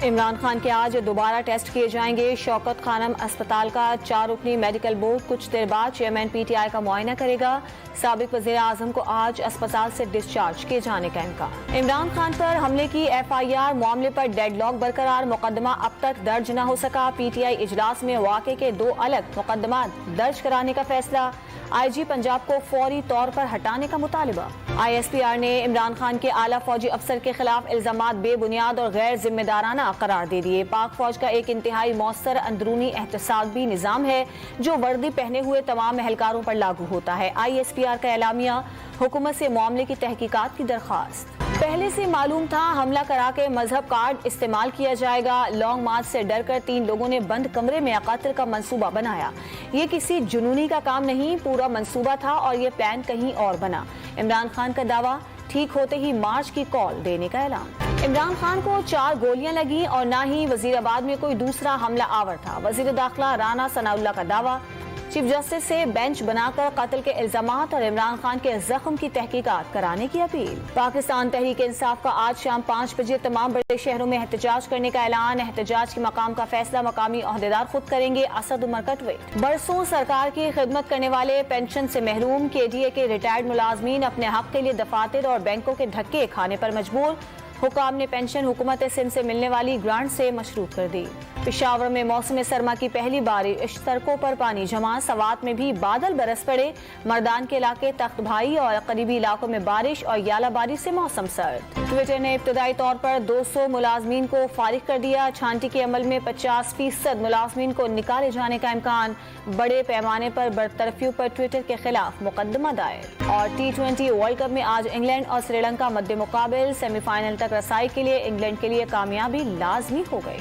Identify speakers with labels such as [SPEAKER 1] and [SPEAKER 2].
[SPEAKER 1] عمران خان کے آج دوبارہ ٹیسٹ کیے جائیں گے۔ شوکت خانم اسپتال کا 4 رکنی میڈیکل بورڈ کچھ دیر بعد چیئرمین پی ٹی آئی کا معائنہ کرے گا۔ سابق وزیر اعظم کو آج اسپتال سے ڈسچارج کیے جانے کا امکان۔ عمران خان پر حملے کی ایف آئی آر معاملے پر ڈیڈ لاک برقرار، مقدمہ اب تک درج نہ ہو سکا۔ پی ٹی آئی اجلاس میں واقعے کے 2 الگ مقدمات درج کرانے کا فیصلہ، آئی جی پنجاب کو فوری طور پر ہٹانے کا مطالبہ۔ آئی ایس پی آر نے عمران خان کے اعلیٰ فوجی افسر کے خلاف الزامات بے بنیاد اور غیر ذمہ دارانہ قرار دے دیے۔ پاک فوج کا ایک انتہائی مؤثر اندرونی احتسابی نظام ہے جو وردی پہنے ہوئے تمام اہلکاروں پر لاگو ہوتا ہے۔ آئی ایس پی آر کا اعلامیہ، حکومت سے معاملے کی تحقیقات کی درخواست۔ پہلے سے معلوم تھا حملہ کرا کے مذہب کارڈ استعمال کیا جائے گا۔ لانگ مارچ سے ڈر کر 3 لوگوں نے بند کمرے میں قتل کا منصوبہ بنایا۔ یہ کسی جنونی کا کام نہیں، پورا منصوبہ تھا اور یہ پلان کہیں اور بنا۔ عمران خان کا دعویٰ، ٹھیک ہوتے ہی مارچ کی کال دینے کا اعلان۔ عمران خان کو 4 گولیاں لگیں اور نہ ہی وزیر آباد میں کوئی دوسرا حملہ آور تھا۔ وزیر داخلہ رانا ثناء اللہ کا دعویٰ، چیف جسٹس سے بینچ بنا کر قتل کے الزامات اور عمران خان کے زخم کی تحقیقات کرانے کی اپیل۔ پاکستان تحریک انصاف کا آج شام 5 بجے تمام بڑے شہروں میں احتجاج کرنے کا اعلان۔ احتجاج کے مقام کا فیصلہ مقامی عہدیدار خود کریں گے، اسد عمر کا ٹویٹ۔ برسوں سرکار کی خدمت کرنے والے پینشن سے محروم کے ڈی اے کے ریٹائرڈ ملازمین اپنے حق کے لیے دفاتر اور بینکوں کے دھکے کھانے پر مجبور۔ حکام نے پینشن حکومت سندھ سے ملنے والی گرانٹ سے مشروط کر دی۔ پشاور میں موسم سرما کی پہلی بارش، سڑکوں پر پانی جمع، سوات میں بھی بادل برس پڑے۔ مردان کے علاقے تخت بھائی اور قریبی علاقوں میں بارش اور یالہ باری سے موسم سرد۔ ٹویٹر نے ابتدائی طور پر 200 ملازمین کو فارغ کر دیا۔ چھانٹی کے عمل میں 50% ملازمین کو نکالے جانے کا امکان۔ بڑے پیمانے پر برطرفیوں پر ٹویٹر کے خلاف مقدمہ دائر۔ اور T20 ورلڈ کپ میں آج انگلینڈ اور سری لنکا مد مقابل، سیمی فائنل تک رسائی کے لیے انگلینڈ کے لیے کامیابی لازمی ہو گئی۔